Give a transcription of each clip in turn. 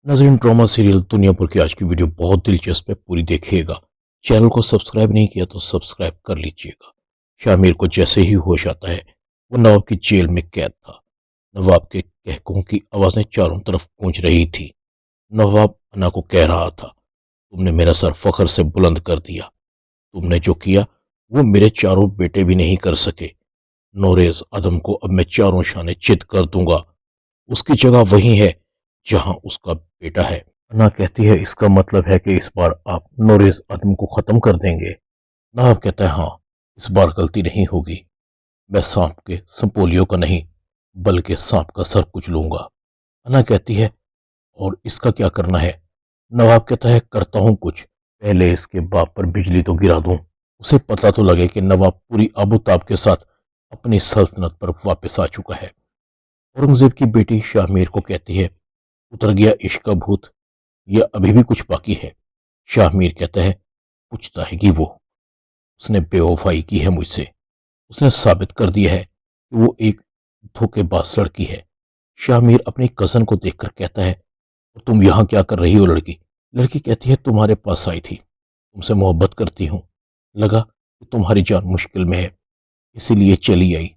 नाज़रीन, drama serial Duniyapur की आज की वीडियो बहुत दिलचस्प है, पूरी देखिएगा। चैनल को सब्सक्राइब नहीं किया तो सब्सक्राइब कर लीजिएगा। शामिर को जैसे ही होश आता है वो नवाब की जेल में कैद था। नवाब के कहकों की आवाजें चारों तरफ गूंज रही थी। नवाब अना को कह रहा था, तुमने मेरा सर फख्र से बुलंद कर दिया। तुमने जो किया वो मेरे चारों बेटे भी नहीं कर सके। नोरेज आदम को अब मैं चारों शाने चित कर दूंगा। उसकी जगह वही है जहां उसका बेटा है। अन्ना कहती है, इसका मतलब है कि इस बार आप नोरेज आदम को खत्म कर देंगे। नवाब कहता है, हाँ, इस बार गलती नहीं होगी। मैं सांप के संपोलियों का नहीं बल्कि सांप का सर कुछ लूंगा। अन्ना कहती है, और इसका क्या करना है? नवाब कहता है, करता हूं कुछ। पहले इसके बाप पर बिजली तो गिरा दूं, उसे पता तो लगे कि नवाब पूरी आबूताब के साथ अपनी सल्तनत पर वापस आ चुका है। औरंगजेब की बेटी शाहमीर को कहती है, उतर गया इश्क का भूत या अभी भी कुछ बाकी है? शाहमीर कहता है, पूछता है कि वो उसने बेवफाई की है मुझसे। उसने साबित कर दिया है कि वो एक धोखेबाज लड़की है। शाहमीर अपनी कजन को देखकर कहता है, तुम यहां क्या कर रही हो लड़की? लड़की कहती है, तुम्हारे पास आई थी, तुमसे मोहब्बत करती हूँ। लगा कि तुम्हारी जान मुश्किल में है, इसीलिए चली आई।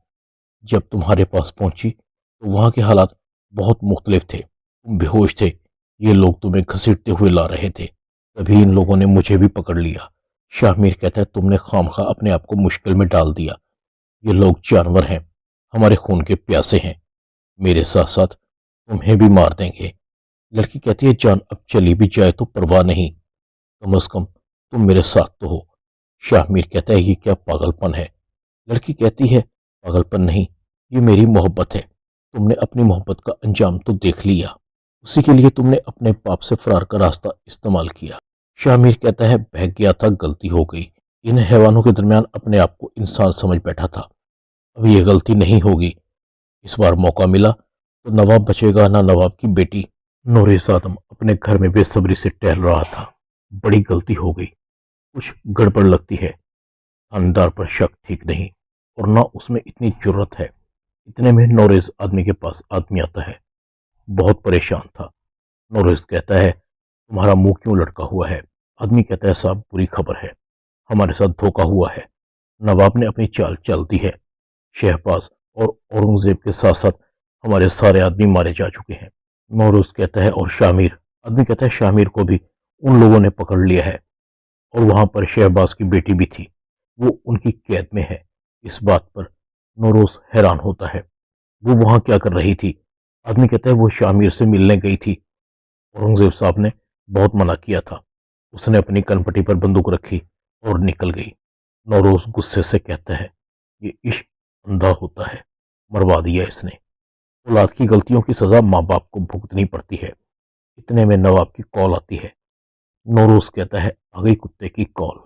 जब तुम्हारे पास पहुंची तो वहां के हालात बहुत मुख्तलिफ थे। तुम बेहोश थे, ये लोग तुम्हें घसीटते हुए ला रहे थे। तभी इन लोगों ने मुझे भी पकड़ लिया। शाहमीर कहता है, तुमने खामखा अपने आप को मुश्किल में डाल दिया। ये लोग जानवर हैं, हमारे खून के प्यासे हैं, मेरे साथ साथ तुम्हें भी मार देंगे। लड़की कहती है, जान अब चली भी जाए तो परवाह नहीं, कम अज कम तुम मेरे साथ तो हो। शाहमीर कहता है, ये क्या पागलपन है? लड़की कहती है, पागलपन नहीं, ये मेरी मोहब्बत है। तुमने अपनी मोहब्बत का अंजाम तो देख लिया, उसी के लिए तुमने अपने पाप से फरार का रास्ता इस्तेमाल किया। शामिर कहता है, बहक गया था, गलती हो गई। इन हैवानों के दरमियान अपने आप को इंसान समझ बैठा था। अब ये गलती नहीं होगी। इस बार मौका मिला तो नवाब बचेगा ना नवाब की बेटी। नूरे आदम अपने घर में बेसब्री से टहल रहा था। बड़ी गलती हो गई, कुछ गड़बड़ लगती है। थानेदार पर शक ठीक नहीं, और ना उसमें इतनी जुर्रत है। इतने में नोरेज आदमी के पास आदमी आता है। बहुत परेशान था। नोरेज कहता है, तुम्हारा मुंह क्यों लटका हुआ है? आदमी कहता है, साहब बुरी खबर है, हमारे साथ धोखा हुआ है। नवाब ने अपनी चाल चल दी है। शहबाज और औरंगजेब के साथ साथ हमारे सारे आदमी मारे जा चुके हैं। नौरोज कहता है, और शामिर? आदमी कहता है, शामिर को भी उन लोगों ने पकड़ लिया है, और वहां पर शहबाज की बेटी भी थी, वो उनकी कैद में है। इस बात पर नौरोज हैरान होता है, वो वहां क्या कर रही थी? आदमी कहता है, वो शामिर से मिलने गई थी। औरंगजेब साहब ने बहुत मना किया था। उसने अपनी कनपटी पर बंदूक रखी और निकल गई। नौरोज गुस्से से कहता है, ये इश्क अंधा होता है, मरवा दिया इसने। औलाद की गलतियों की सजा माँ बाप को भुगतनी पड़ती है। इतने में नवाब की कॉल आती है। नौरोज कहता है, आ गई कुत्ते की कॉल।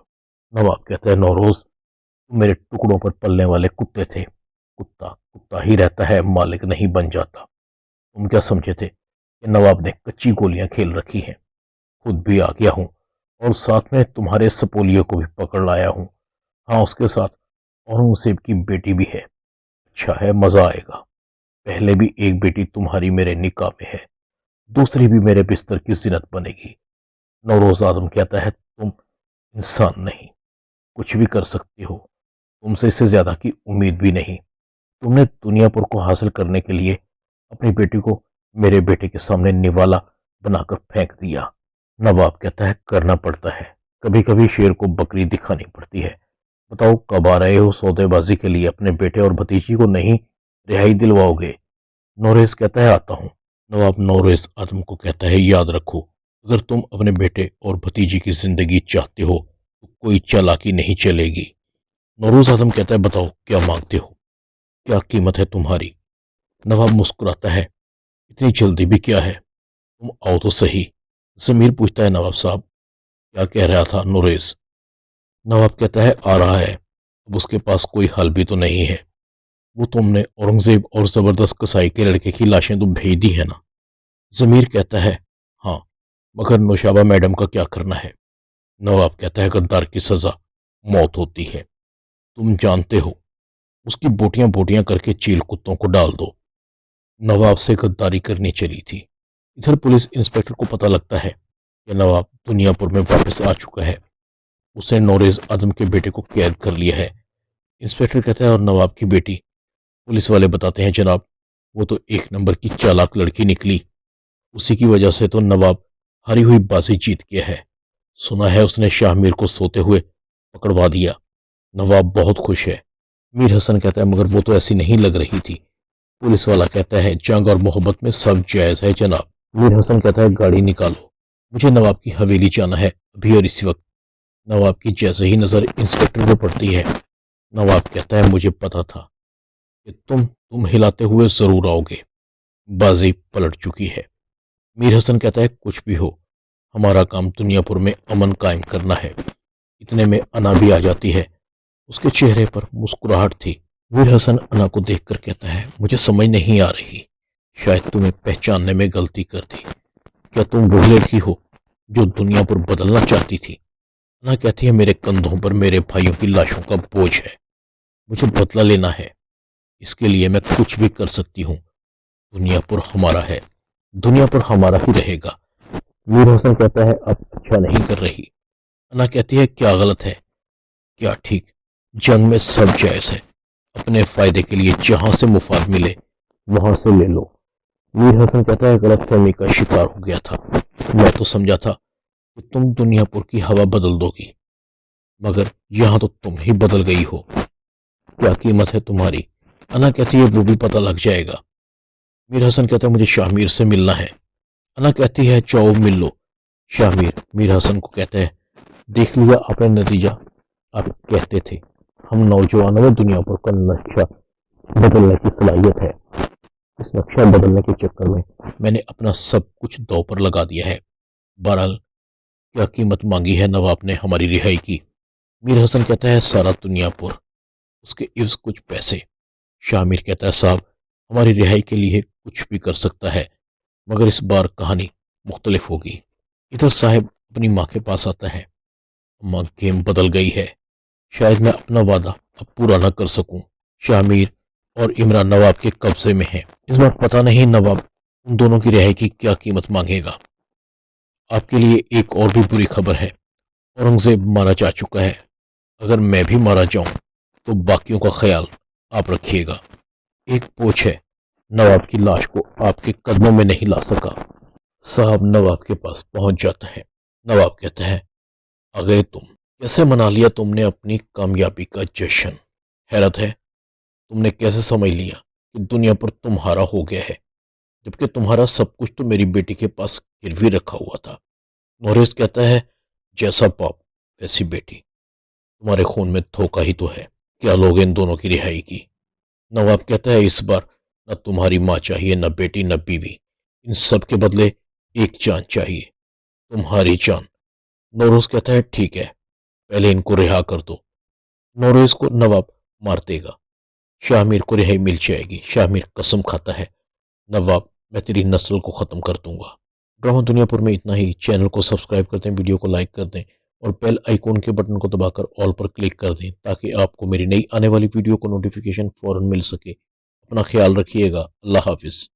नवाब कहता है, नौरोज, तुम मेरे टुकड़ों पर पलने वाले कुत्ते थे। कुत्ता कुत्ता ही रहता है, मालिक नहीं बन जाता। तुम क्या समझे थे कि नवाब ने कच्ची गोलियां खेल रखी हैं? खुद भी आ गया हूं, और साथ में तुम्हारे सपोलियों को भी पकड़ लाया हूं। हाँ, उसके साथ औरंगजेब की बेटी भी है। अच्छा है, मजा आएगा। पहले भी एक बेटी तुम्हारी मेरे निकाह में है, दूसरी भी मेरे बिस्तर की जिनत बनेगी। नौरोज आदम कहता है, तुम इंसान नहीं, कुछ भी कर सकते हो, तुमसे इससे ज्यादा की उम्मीद भी नहीं। तुमने दुनियापुर को हासिल करने के लिए अपनी बेटी को मेरे बेटे के सामने निवाला बनाकर फेंक दिया। नवाब कहता है, करना पड़ता है, कभी कभी शेर को बकरी दिखानी पड़ती है। बताओ, कब आ रहे हो सौदेबाजी के लिए? अपने बेटे और भतीजी को नहीं रिहाई दिलवाओगे? नोरेस कहता है, आता हूं। नवाब नोरेस आदम को कहता है, याद रखो, अगर तुम अपने बेटे और भतीजी की जिंदगी चाहते हो तो कोई चालाकी नहीं चलेगी। नौरोज आजम कहता है, बताओ क्या मांगते हो, क्या कीमत है तुम्हारी? नवाब मुस्कुराता है, इतनी जल्दी भी क्या है, तुम आओ तो सही। जमीर पूछता है, नवाब साहब क्या कह रहा था नोरेस? नवाब कहता है, आ रहा है, अब उसके पास कोई हल भी तो नहीं है। वो तुमने औरंगजेब और जबरदस्त कसाई के लड़के की लाशें तो भेज दी है ना? जमीर कहता है, हाँ, मगर नौशाबा मैडम का क्या करना है? नवाब कहता है, गद्दार की सजा मौत होती है, तुम जानते हो। उसकी बोटियां बोटियां करके चील कुत्तों को डाल दो। नवाब से गद्दारी करनी चली थी, इधर पुलिस इंस्पेक्टर को पता लगता है कि नवाब दुनियापुर में वापस आ चुका है। उसने नोरेज आदम के बेटे को कैद कर लिया है। इंस्पेक्टर कहता है, और नवाब की बेटी? पुलिस वाले बताते हैं, जनाब वो तो एक नंबर की चालाक लड़की निकली। उसी की वजह से तो नवाब हारी हुई बाजी जीत गया है। सुना है उसने शाह मीर को सोते हुए पकड़वा दिया। नवाब बहुत खुश है। मीर हसन कहता है, मगर वो तो ऐसी नहीं लग रही थी। पुलिस वाला कहता है, जंग और मोहब्बत में सब जायज है जनाब। मीर हसन कहता है, गाड़ी निकालो, मुझे नवाब की हवेली जाना है अभी और इसी वक्त। नवाब की जैसे ही नजर इंस्पेक्टर को पड़ती है, नवाब कहता है, मुझे पता था कि तुम हिलाते हुए जरूर आओगे। बाजी पलट चुकी है। मीर हसन कहता है, कुछ भी हो, हमारा काम दुनियापुर में अमन कायम करना है। इतने में अना भी आ जाती है। उसके चेहरे पर मुस्कुराहट थी। मीर हसन अना को देखकर कहता है, मुझे समझ नहीं आ रही, शायद तुम्हें पहचानने में गलती कर दी। क्या तुम वही लड़की हो जो दुनियापुर बदलना चाहती थी? अना कहती है, मेरे कंधों पर मेरे भाइयों की लाशों का बोझ है, मुझे बदला लेना है। इसके लिए मैं कुछ भी कर सकती हूँ। दुनियापुर हमारा है, दुनियापुर हमारा ही रहेगा। मीर हसन कहता है, अब अच्छा नहीं कर रही। अना कहती है, क्या गलत है, क्या ठीक? जंग में सब जायज है। अपने फायदे के लिए जहां से मुफाद मिले वहां से ले लो। मीर हसन कहता है, गलत फहमी का शिकार हो गया था। मैं तो समझा था कि तुम दुनियापुर की हवा बदल दोगी, मगर यहां तो तुम ही बदल गई हो। क्या कीमत है तुम्हारी? अना कहती है, वो भी पता लग जाएगा। मीर हसन कहता है, मुझे शाहमीर से मिलना है। अना कहती है, जाओ मिल लो। शाहमीर मीर हसन को कहता है, देख लिया आपने नतीजा। आप कहते थे हम नौजवानों में दुनियापुर का नक्शा बदलने की सलाहियत है। इस नक्शा बदलने के चक्कर में मैंने अपना सब कुछ दांव पर लगा दिया है। बहरहाल, क्या कीमत मांगी है नवाब ने हमारी रिहाई की? मीर हसन कहता है, सारा दुनियापुर, उसके इव्ज कुछ पैसे। शामिर कहता है, साहब हमारी रिहाई के लिए कुछ भी कर सकता है, मगर इस बार कहानी मुख्तलिफ होगी। इधर साहब अपनी माँ के पास आता है। माँ, गेम बदल गई है, शायद मैं अपना वादा अब पूरा न कर सकूं। शामिर और इमरान नवाब के कब्जे में है। इस बार पता नहीं नवाब उन दोनों की रिहाई की क्या कीमत मांगेगा। आपके लिए एक और भी बुरी खबर है, औरंगजेब मारा जा चुका है। अगर मैं भी मारा जाऊं तो बाकियों का ख्याल आप रखिएगा। एक पोच है, नवाब की लाश को आपके कदमों में नहीं ला सका। साहब नवाब के पास पहुंच जाता है। नवाब कहता है, आ गए तुम। कैसे मना लिया तुमने अपनी कामयाबी का जश्न? हैरत है, तुमने कैसे समझ लिया कि दुनिया पर तुम्हारा हो गया है, जबकि तुम्हारा सब कुछ तो मेरी बेटी के पास गिरवी रखा हुआ था। नोरेस कहता है, जैसा बाप वैसी बेटी, तुम्हारे खून में धोखा ही तो है। क्या लोग इन दोनों की रिहाई की? नवाब कहता है, इस बार न तुम्हारी माँ चाहिए, न बेटी, न बीवी। इन सब के बदले एक जान चाहिए, तुम्हारी जान। नोरोज कहता है, ठीक है, पहले इनको रिहा कर दो। नोरोज को नवाब मार देगा, शाहमीर को रिहाई मिल जाएगी। शाहमीर कसम खाता है, नवाब मैं तेरी नस्ल को खत्म कर दूंगा। ड्रामा दुनियापुर में इतना ही। चैनल को सब्सक्राइब कर दें, वीडियो को लाइक कर दें और बेल आइकॉन के बटन को दबाकर ऑल पर क्लिक कर दें, ताकि आपको मेरी नई आने वाली वीडियो को नोटिफिकेशन फौरन मिल सके। अपना ख्याल रखिएगा। अल्लाह हाफिज।